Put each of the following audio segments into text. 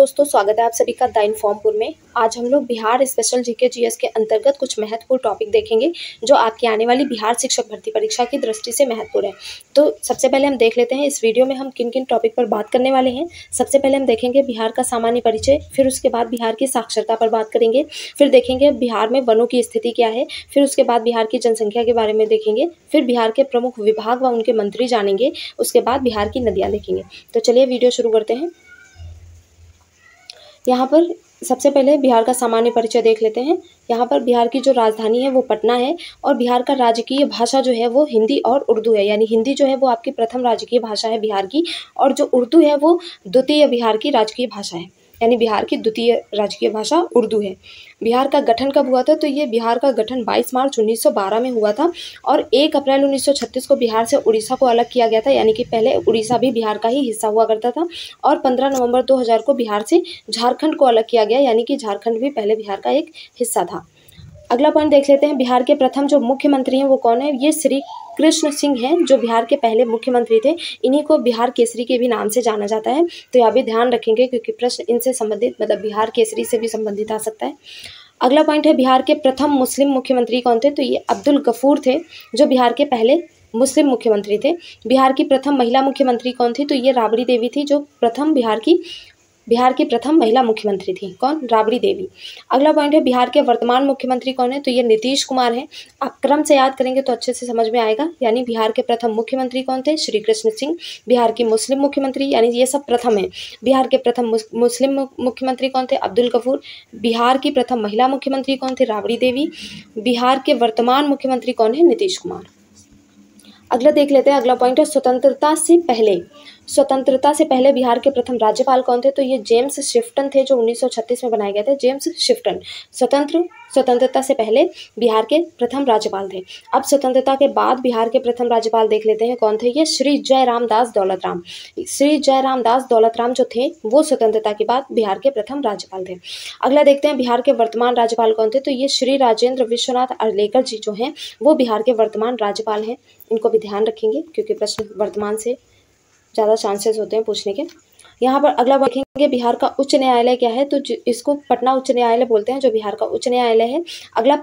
दोस्तों, स्वागत है आप सभी का द इन्फॉर्मपुर में। आज हम लोग बिहार स्पेशल जीके जीएस के अंतर्गत कुछ महत्वपूर्ण टॉपिक देखेंगे जो आपकी आने वाली बिहार शिक्षक भर्ती परीक्षा की दृष्टि से महत्वपूर्ण है। तो सबसे पहले हम देख लेते हैं इस वीडियो में हम किन किन टॉपिक पर बात करने वाले हैं। सबसे पहले हम देखेंगे बिहार का सामान्य परिचय, फिर उसके बाद बिहार की साक्षरता पर बात करेंगे, फिर देखेंगे बिहार में वनों की स्थिति क्या है, फिर उसके बाद बिहार की जनसंख्या के बारे में देखेंगे, फिर बिहार के प्रमुख विभाग व उनके मंत्री जानेंगे, उसके बाद बिहार की नदियाँ देखेंगे। तो चलिए वीडियो शुरू करते हैं। यहाँ पर सबसे पहले बिहार का सामान्य परिचय देख लेते हैं। यहाँ पर बिहार की जो राजधानी है वो पटना है और बिहार का राजकीय भाषा जो है वो हिंदी और उर्दू है। यानी हिंदी जो है वो आपकी प्रथम राजकीय भाषा है बिहार की, और जो उर्दू है वो द्वितीय बिहार की राजकीय भाषा है। यानी बिहार की द्वितीय राजकीय भाषा उर्दू है। बिहार का गठन कब हुआ था? तो ये बिहार का गठन 22 मार्च 1912 में हुआ था और 1 अप्रैल 1936 को बिहार से उड़ीसा को अलग किया गया था। यानी कि पहले उड़ीसा भी बिहार का ही हिस्सा हुआ करता था। और 15 नवंबर 2000 को बिहार से झारखंड को अलग किया गया, यानी कि झारखंड भी पहले बिहार का एक हिस्सा था। अगला पॉइंट देख लेते हैं। बिहार के प्रथम जो मुख्यमंत्री हैं वो कौन है? ये श्री कृष्ण सिंह हैं, जो बिहार के पहले मुख्यमंत्री थे। इन्हीं को बिहार केसरी के भी नाम से जाना जाता है। तो यह भी ध्यान रखेंगे क्योंकि प्रश्न इनसे संबंधित, मतलब बिहार केसरी से भी संबंधित आ सकता है। अगला पॉइंट है बिहार के प्रथम मुस्लिम मुख्यमंत्री कौन थे? तो ये अब्दुल गफूर थे, जो बिहार के पहले मुस्लिम मुख्यमंत्री थे। बिहार की प्रथम महिला मुख्यमंत्री कौन थी? तो ये राबड़ी देवी थी, जो प्रथम बिहार की प्रथम महिला मुख्यमंत्री थी। कौन? राबड़ी देवी। अगला पॉइंट है बिहार के वर्तमान मुख्यमंत्री कौन है? तो ये नीतीश कुमार हैं। आप क्रम से याद करेंगे तो अच्छे से समझ में आएगा। यानी बिहार के प्रथम मुख्यमंत्री कौन थे? श्री कृष्ण सिंह। बिहार की मुस्लिम मुख्यमंत्री, यानी ये सब प्रथम है। बिहार के प्रथम मुस्लिम मुख्यमंत्री कौन थे? अब्दुल गफूर। बिहार की प्रथम महिला मुख्यमंत्री कौन थे? राबड़ी देवी। बिहार के वर्तमान मुख्यमंत्री कौन है? नीतीश कुमार। अगला देख लेते हैं। अगला पॉइंट है स्वतंत्रता से पहले। स्वतंत्रता से पहले बिहार के प्रथम राज्यपाल कौन थे? तो ये जेम्स शिफ्टन थे, जो 1936 में बनाए गए थे। जेम्स शिफ्टन स्वतंत्रता से पहले बिहार के प्रथम राज्यपाल थे। अब स्वतंत्रता के बाद बिहार के प्रथम राज्यपाल देख लेते हैं कौन थे। ये श्री जयराम दास दौलतराम। श्री जयराम दास दौलतराम जो थे वो स्वतंत्रता के बाद बिहार के प्रथम राज्यपाल थे। अगला देखते हैं बिहार के वर्तमान राज्यपाल कौन थे। तो ये श्री राजेंद्र विश्वनाथ अर्लेकर जी जो हैं वो बिहार के वर्तमान राज्यपाल हैं। इनको भी ध्यान रखेंगे क्योंकि प्रश्न वर्तमान से ज़्यादा चांसेस होते हैं पूछने के। यहाँ पर अगला देखेंगे बिहार का उच्च न्यायालय क्या है। तो इसको पटना उच्च न्यायालय बोलते हैं, जो बिहार का उच्च न्यायालय है। अगला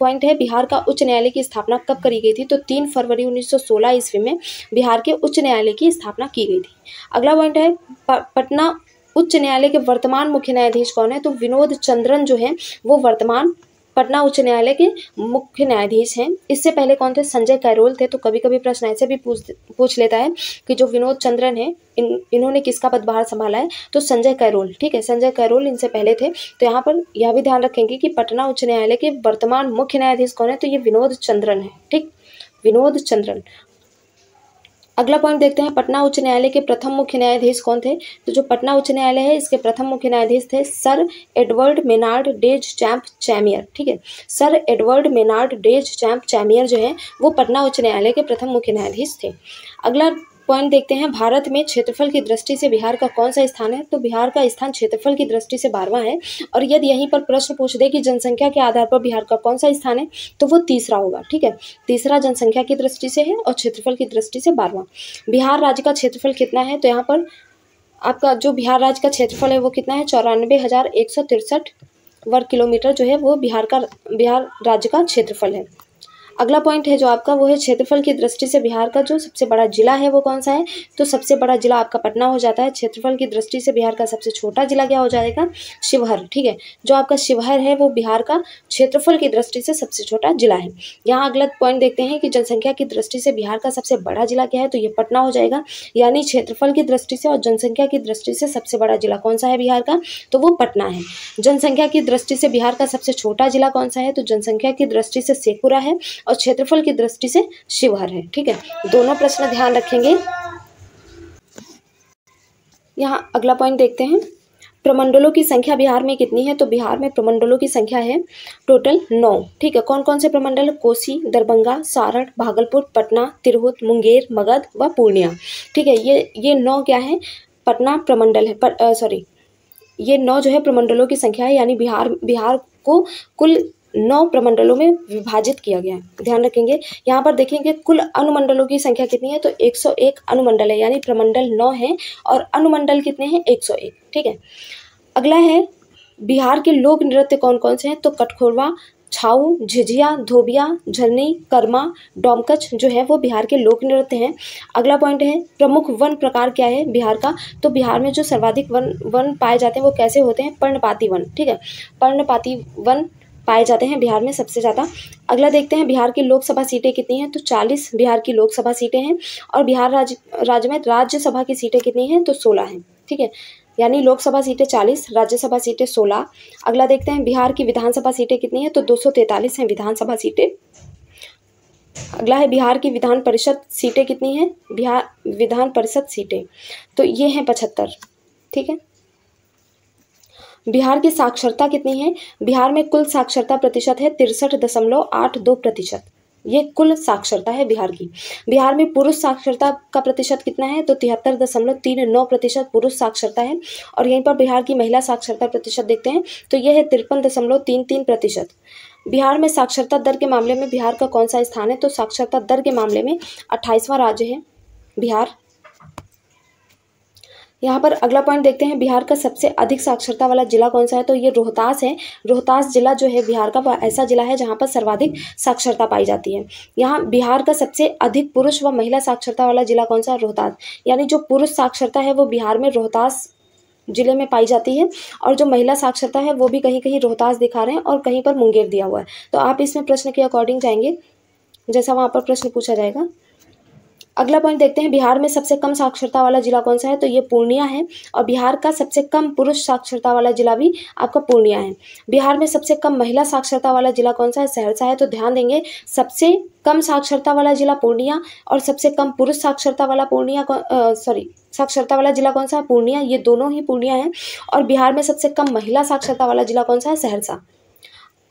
पॉइंट है बिहार का उच्च न्यायालय की स्थापना कब करी गई थी? तो 3 फरवरी 1916 ईस्वी में बिहार के उच्च न्यायालय की स्थापना की गई थी। अगला पॉइंट है पटना उच्च न्यायालय के वर्तमान मुख्य न्यायाधीश कौन है? तो विनोद चंद्रन जो है वो वर्तमान पटना उच्च न्यायालय के मुख्य न्यायाधीश हैं। इससे पहले कौन थे? संजय कैरोल थे। तो कभी कभी प्रश्न ऐसे भी पूछ लेता है कि जो विनोद चंद्रन है इन्होंने किसका पदभार संभाला है? तो संजय कैरोल। ठीक है, संजय कैरोल इनसे पहले थे। तो यहाँ पर यह भी ध्यान रखेंगे कि पटना उच्च न्यायालय के वर्तमान मुख्य न्यायाधीश कौन है? तो ये विनोद चंद्रन है। ठीक, विनोद चंद्रन। अगला पॉइंट देखते हैं पटना उच्च न्यायालय के प्रथम मुख्य न्यायाधीश कौन थे? तो जो पटना उच्च न्यायालय है इसके प्रथम मुख्य न्यायाधीश थे sir Edward Maynard Des Champs Chamier. ठीक है, sir Edward Maynard Des Champs Chamier जो है वो पटना उच्च न्यायालय के प्रथम मुख्य न्यायाधीश थे। अगला पॉइंट देखते हैं भारत में क्षेत्रफल की दृष्टि से बिहार का कौन सा स्थान है? तो बिहार का स्थान क्षेत्रफल की दृष्टि से 12वां है। और यदि यहीं पर प्रश्न पूछ दे कि जनसंख्या के आधार पर बिहार का कौन सा स्थान है तो वो तीसरा होगा। ठीक है, तीसरा जनसंख्या की दृष्टि से है और क्षेत्रफल की दृष्टि से 12वां। बिहार राज्य का क्षेत्रफल कितना है? तो यहाँ पर आपका जो बिहार राज्य का क्षेत्रफल है वो कितना है? 94,163 वर्ग किलोमीटर जो है वो बिहार राज्य का क्षेत्रफल है। अगला पॉइंट है जो आपका वो है क्षेत्रफल की दृष्टि से बिहार का जो सबसे बड़ा जिला है वो कौन सा है? तो सबसे बड़ा जिला आपका पटना हो जाता है। क्षेत्रफल की दृष्टि से बिहार का सबसे छोटा जिला क्या हो जाएगा? शिवहर। ठीक है, जो आपका शिवहर है वो बिहार का क्षेत्रफल की दृष्टि से सबसे छोटा जिला है। यहाँ अगला पॉइंट देखते हैं कि जनसंख्या की दृष्टि से बिहार का सबसे बड़ा जिला क्या है? तो ये पटना हो जाएगा। यानी क्षेत्रफल की दृष्टि से और जनसंख्या की दृष्टि से सबसे बड़ा जिला कौन सा है बिहार का? तो वो पटना है। जनसंख्या की दृष्टि से बिहार का सबसे छोटा जिला कौन सा है? तो जनसंख्या की दृष्टि से शेखपुरा है और क्षेत्रफल की दृष्टि से शिवहर है। ठीक है, दोनों प्रश्न ध्यान रखेंगे। यहाँ अगला पॉइंट देखते हैं प्रमंडलों की संख्या बिहार में कितनी है? तो बिहार में प्रमंडलों की संख्या है टोटल 9। ठीक है, कौन कौन से प्रमंडल? कोसी, दरभंगा, सारण, भागलपुर, पटना, तिरहुत, मुंगेर, मगध व पूर्णिया। ठीक है, ये 9 क्या है? पटना प्रमंडल है। ये 9 जो है प्रमंडलों की संख्या है। यानी बिहार को कुल 9 प्रमंडलों में विभाजित किया गया है। ध्यान रखेंगे। यहाँ पर देखेंगे कुल अनुमंडलों की संख्या कितनी है? तो 101 अनुमंडल है। यानी प्रमंडल 9 है और अनुमंडल कितने हैं? 101। ठीक है, अगला है बिहार के लोक नृत्य कौन कौन से हैं, तो कटखोरवा, छाऊ, झिझिया, धोबिया, झरनी, कर्मा, डोमकच जो है वो बिहार के लोक नृत्य हैं। अगला पॉइंट है प्रमुख वन प्रकार क्या है बिहार का, तो बिहार में जो सर्वाधिक वन पाए जाते हैं वो कैसे होते हैं, पर्णपाती वन। ठीक है, पर्णपाती वन पाए जाते हैं बिहार में सबसे ज़्यादा। अगला देखते हैं बिहार की लोकसभा सीटें कितनी हैं, तो 40 बिहार की लोकसभा सीटें हैं और बिहार राज्य में राज्यसभा की सीटें कितनी हैं, तो 16 हैं। ठीक है, यानी लोकसभा सीटें 40, राज्यसभा सीटें 16। अगला देखते हैं बिहार की विधानसभा सीटें कितनी हैं, तो 243 हैं विधानसभा सीटें। अगला है बिहार की विधान परिषद सीटें कितनी हैं, बिहार विधान परिषद सीटें तो ये हैं 75। ठीक है, बिहार की साक्षरता कितनी है, बिहार में कुल साक्षरता प्रतिशत है 63.82%। ये कुल साक्षरता है बिहार की। बिहार में पुरुष साक्षरता का प्रतिशत कितना है, तो 73.39% पुरुष साक्षरता है। और यहीं पर बिहार की महिला साक्षरता प्रतिशत देखते हैं तो यह है 53.33%। बिहार में साक्षरता दर के मामले में बिहार का कौन सा स्थान है, तो साक्षरता दर के मामले में 28वां राज्य है बिहार। यहाँ पर अगला पॉइंट देखते हैं बिहार का सबसे अधिक साक्षरता वाला जिला कौन सा है, तो ये रोहतास है। रोहतास जिला जो है बिहार का वह ऐसा जिला है जहाँ पर सर्वाधिक साक्षरता पाई जाती है। यहाँ बिहार का सबसे अधिक पुरुष व महिला साक्षरता वाला जिला कौन सा, रोहतास। यानी जो पुरुष साक्षरता है वो बिहार में रोहतास जिले में पाई जाती है और जो महिला साक्षरता है वो भी कहीं कहीं रोहतास दिखा रहे हैं और कहीं पर मुंगेर दिया हुआ है। तो आप इसमें प्रश्न के अकॉर्डिंग जाएंगे जैसा वहाँ पर प्रश्न पूछा जाएगा। अगला पॉइंट देखते हैं बिहार में सबसे कम साक्षरता वाला जिला कौन सा है, तो ये पूर्णिया है। और बिहार का सबसे कम पुरुष साक्षरता वाला जिला भी आपका पूर्णिया है। बिहार में सबसे कम महिला साक्षरता वाला जिला कौन सा है, सहरसा है। तो ध्यान देंगे सबसे कम साक्षरता वाला जिला पूर्णिया और सबसे कम पुरुष साक्षरता वाला साक्षरता वाला जिला कौन सा है, पूर्णिया। ये दोनों ही पूर्णिया है। और बिहार में सबसे कम महिला साक्षरता वाला जिला कौन सा है, सहरसा।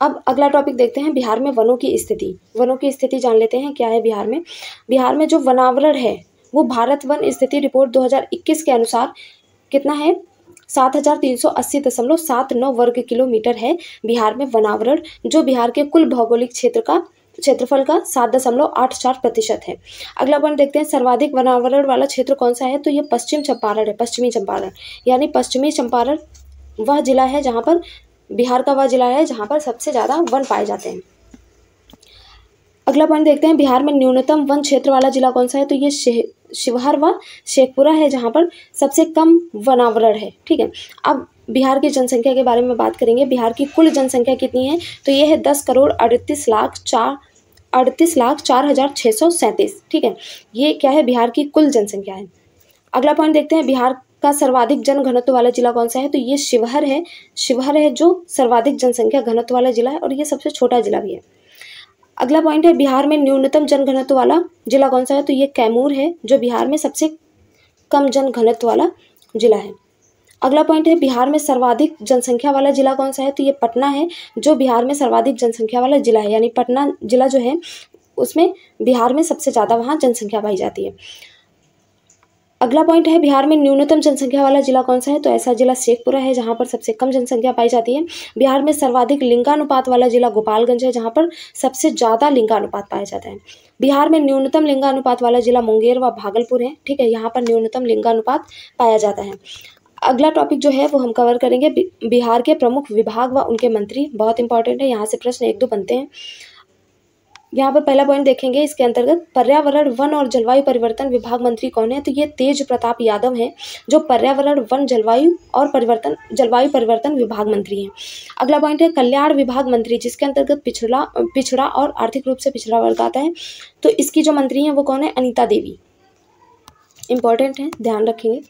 अब अगला टॉपिक देखते हैं बिहार में वनों की स्थिति। वनों की स्थिति जान लेते हैं क्या है बिहार में। बिहार में जो वनावरण है वो भारत वन स्थिति रिपोर्ट 2021 के अनुसार कितना है, 7380.79 वर्ग किलोमीटर है बिहार में वनावरण, जो बिहार के कुल भौगोलिक क्षेत्रफल का 7.84% है। अगला पॉइंट देखते हैं सर्वाधिक वनावरण वाला क्षेत्र कौन सा है, तो ये पश्चिम चंपारण है। पश्चिमी चंपारण यानी पश्चिमी चंपारण वह जिला है जहाँ पर बिहार का वह जिला है जहाँ पर सबसे ज़्यादा वन पाए जाते हैं। अगला पॉइंट देखते हैं बिहार में न्यूनतम वन क्षेत्र वाला जिला कौन सा है, तो ये शिवहर व शेखपुरा है जहाँ पर सबसे कम वनावरण है। ठीक है, अब बिहार की जनसंख्या के बारे में बात करेंगे। बिहार की कुल जनसंख्या कितनी है, तो ये है 10,38,04,0637। ठीक है, ये क्या है, बिहार की कुल जनसंख्या है। अगला पॉइंट देखते हैं बिहार का सर्वाधिक जनघनत्व वाला जिला कौन सा है, तो ये शिवहर है। शिवहर है जो सर्वाधिक जनसंख्या घनत्व वाला जिला है और ये सबसे छोटा जिला भी है। अगला पॉइंट है बिहार में न्यूनतम जनघनत्व वाला जिला कौन सा है, तो ये कैमूर है जो बिहार में सबसे कम जनघनत्व वाला जिला है। अगला पॉइंट है बिहार में सर्वाधिक जनसंख्या वाला जिला कौन सा है, तो ये पटना है जो बिहार में सर्वाधिक जनसंख्या वाला जिला है। यानी पटना जिला जो है उसमें बिहार में सबसे ज़्यादा वहाँ जनसंख्या पाई जाती है। अगला पॉइंट है बिहार में न्यूनतम जनसंख्या वाला जिला कौन सा है, तो ऐसा जिला शेखपुरा है जहाँ पर सबसे कम जनसंख्या पाई जाती है। बिहार में सर्वाधिक लिंगानुपात वाला जिला गोपालगंज है जहाँ पर सबसे ज़्यादा लिंगानुपात पाया जाता है। बिहार में न्यूनतम लिंगानुपात वाला जिला मुंगेर व भागलपुर है। ठीक है, यहाँ पर न्यूनतम लिंगानुपात पाया जाता है। अगला टॉपिक जो है वो हम कवर करेंगे बिहार के प्रमुख विभाग व उनके मंत्री। बहुत इंपॉर्टेंट है, यहाँ से प्रश्न 1-2 बनते हैं। यहाँ पर पहला पॉइंट देखेंगे इसके अंतर्गत पर्यावरण वन और जलवायु परिवर्तन विभाग मंत्री कौन है, तो ये तेज प्रताप यादव हैं जो पर्यावरण वन जलवायु परिवर्तन विभाग मंत्री हैं। अगला पॉइंट है कल्याण विभाग मंत्री, जिसके अंतर्गत पिछड़ा और आर्थिक रूप से पिछड़ा वर्ग आता है। तो इसकी जो मंत्री हैं वो कौन है, अनीता देवी। इंपॉर्टेंट है, ध्यान रखेंगे।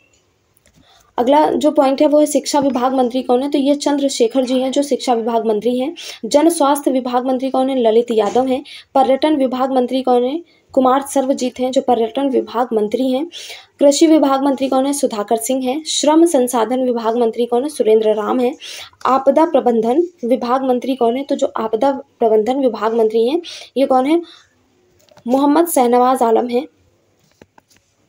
अगला जो पॉइंट है वो है शिक्षा विभाग मंत्री कौन है, तो ये चंद्रशेखर जी हैं जो शिक्षा विभाग मंत्री हैं। जन स्वास्थ्य विभाग मंत्री कौन है, ललित यादव हैं। पर्यटन विभाग मंत्री कौन है, कुमार सर्वजीत हैं जो पर्यटन विभाग मंत्री हैं। कृषि विभाग मंत्री कौन है, सुधाकर सिंह हैं। श्रम संसाधन विभाग मंत्री कौन है, सुरेंद्र राम हैं। आपदा प्रबंधन विभाग मंत्री कौन है, तो जो आपदा प्रबंधन विभाग मंत्री हैं ये कौन है, मोहम्मद शहनवाज आलम हैं।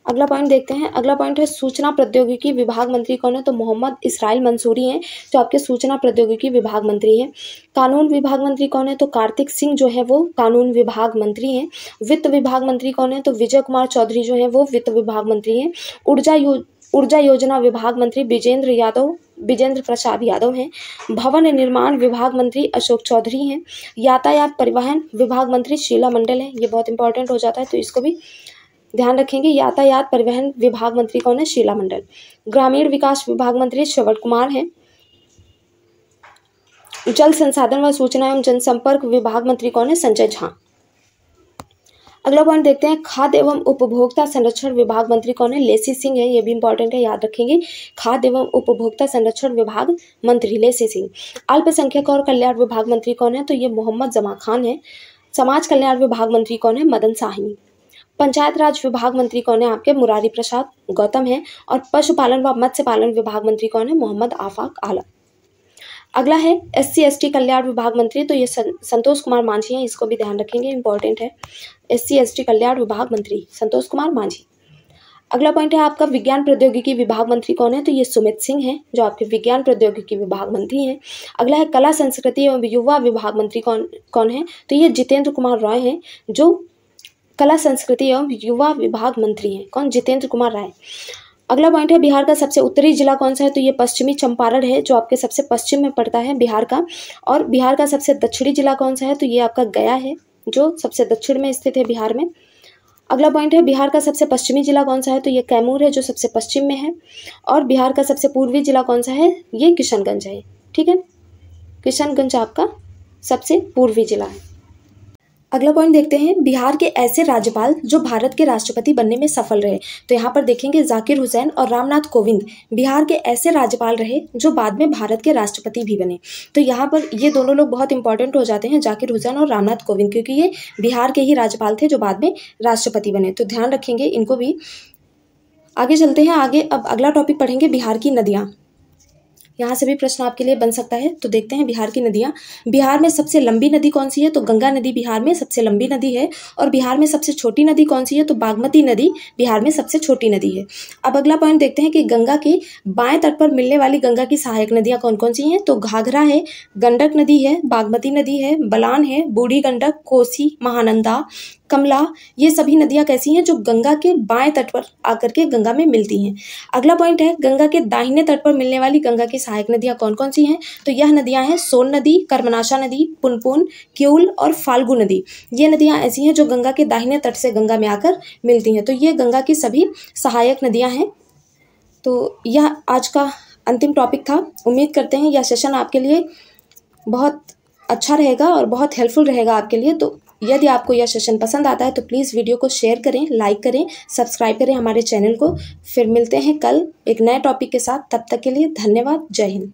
अगला पॉइंट देखते हैं। अगला पॉइंट है सूचना प्रौद्योगिकी विभाग मंत्री कौन है, तो मोहम्मद इसराइल मंसूरी हैं जो आपके सूचना प्रौद्योगिकी विभाग मंत्री हैं। कानून विभाग मंत्री कौन है, तो कार्तिक सिंह जो है वो कानून विभाग मंत्री हैं। वित्त विभाग मंत्री कौन है, तो विजय कुमार चौधरी जो है वो वित्त विभाग मंत्री हैं। ऊर्जा योजना विभाग मंत्री विजेंद्र यादव विजेंद्र प्रसाद यादव हैं। भवन निर्माण विभाग मंत्री अशोक चौधरी हैं। यातायात परिवहन विभाग मंत्री शीला मंडल हैं। ये बहुत इंपॉर्टेंट हो जाता है तो इसको भी ध्यान रखेंगे। यातायात परिवहन विभाग मंत्री कौन है? शीला मंडल। ग्रामीण विकास विभाग मंत्री श्रवण कुमार हैं। जल संसाधन व सूचना एवं जनसंपर्क विभाग मंत्री कौन है? संजय झा। अगला पॉइंट देखते हैं, खाद्य एवं उपभोक्ता संरक्षण विभाग मंत्री कौन है? लेसी सिंह है। ये भी इंपॉर्टेंट है, याद रखेंगे। खाद्य एवं उपभोक्ता संरक्षण विभाग मंत्री लेसी सिंह। अल्पसंख्यक और कल्याण विभाग मंत्री कौन है? तो ये मोहम्मद जमा खान है। समाज कल्याण विभाग मंत्री कौन है? मदन साहनी। पंचायत राज विभाग मंत्री कौन है? आपके मुरारी प्रसाद गौतम है। और पशुपालन व मत्स्य पालन विभाग मंत्री कौन है? मोहम्मद आफाक आलम। अगला है SC/ST कल्याण विभाग मंत्री, तो ये संतोष कुमार मांझी हैं। इसको भी ध्यान रखेंगे, इंपॉर्टेंट है। SC/ST कल्याण विभाग मंत्री संतोष कुमार मांझी। अगला पॉइंट है आपका विज्ञान प्रौद्योगिकी विभाग मंत्री कौन है? तो ये सुमित सिंह हैं, जो आपके विज्ञान प्रौद्योगिकी विभाग मंत्री हैं। अगला है कला संस्कृति एवं युवा विभाग मंत्री कौन है? तो ये जितेंद्र कुमार राय हैं, जो कला संस्कृति एवं युवा विभाग मंत्री हैं। कौन? जितेंद्र कुमार राय। अगला पॉइंट है बिहार का सबसे उत्तरी जिला कौन सा है? तो ये पश्चिमी चंपारण है, जो आपके सबसे पश्चिम में पड़ता है बिहार का। और बिहार का सबसे दक्षिणी जिला कौन सा है? तो ये आपका गया है, जो सबसे दक्षिण में स्थित है बिहार में। अगला पॉइंट है बिहार का सबसे पश्चिमी जिला कौन सा है? तो ये कैमूर है, जो सबसे पश्चिम में है। और बिहार का सबसे पूर्वी जिला कौन सा है? ये किशनगंज है। ठीक है, किशनगंज आपका सबसे पूर्वी जिला है। अगला पॉइंट देखते हैं, बिहार के ऐसे राज्यपाल जो भारत के राष्ट्रपति बनने में सफल रहे। तो यहाँ पर देखेंगे जाकिर हुसैन और रामनाथ कोविंद बिहार के ऐसे राज्यपाल रहे जो बाद में भारत के राष्ट्रपति भी बने। तो यहाँ पर ये दोनों लोग बहुत इंपॉर्टेंट हो जाते हैं, जाकिर हुसैन और रामनाथ कोविंद, क्योंकि ये बिहार के ही राज्यपाल थे जो बाद में राष्ट्रपति बने। तो ध्यान रखेंगे इनको भी। आगे चलते हैं, आगे अब अगला टॉपिक पढ़ेंगे बिहार की नदियाँ। यहाँ से भी प्रश्न आपके लिए बन सकता है। तो देखते हैं बिहार की नदियाँ। बिहार में सबसे लंबी नदी कौन सी है? तो गंगा नदी बिहार में सबसे लंबी नदी है। और बिहार में सबसे छोटी नदी कौन सी है? तो बागमती नदी बिहार में सबसे छोटी नदी है। अब अगला पॉइंट देखते हैं कि गंगा के बाएं तट पर मिलने वाली गंगा की सहायक नदियाँ कौन कौन सी हैं? तो घाघरा है, गंडक नदी है, बागमती नदी है, बलान है, बूढ़ी गंडक, कोसी, महानंदा, कमला, ये सभी नदियां कैसी हैं? जो गंगा के बाएं तट पर आकर के गंगा में मिलती हैं। अगला पॉइंट है गंगा के दाहिने तट पर मिलने वाली गंगा की सहायक नदियां कौन कौन सी हैं? तो यह नदियां हैं सोन नदी, कर्मनाशा नदी, पुनपुन, क्यूल और फाल्गु नदी। ये नदियां ऐसी हैं जो गंगा के दाहिने तट से गंगा में आकर मिलती हैं। तो ये गंगा की सभी सहायक नदियां हैं। तो यह आज का अंतिम टॉपिक था। उम्मीद करते हैं यह सेशन आपके लिए बहुत अच्छा रहेगा और बहुत हेल्पफुल रहेगा आपके लिए। तो यदि आपको यह सेशन पसंद आता है तो प्लीज़ वीडियो को शेयर करें, लाइक करें, सब्सक्राइब करें हमारे चैनल को। फिर मिलते हैं कल एक नए टॉपिक के साथ। तब तक के लिए धन्यवाद। जय हिंद।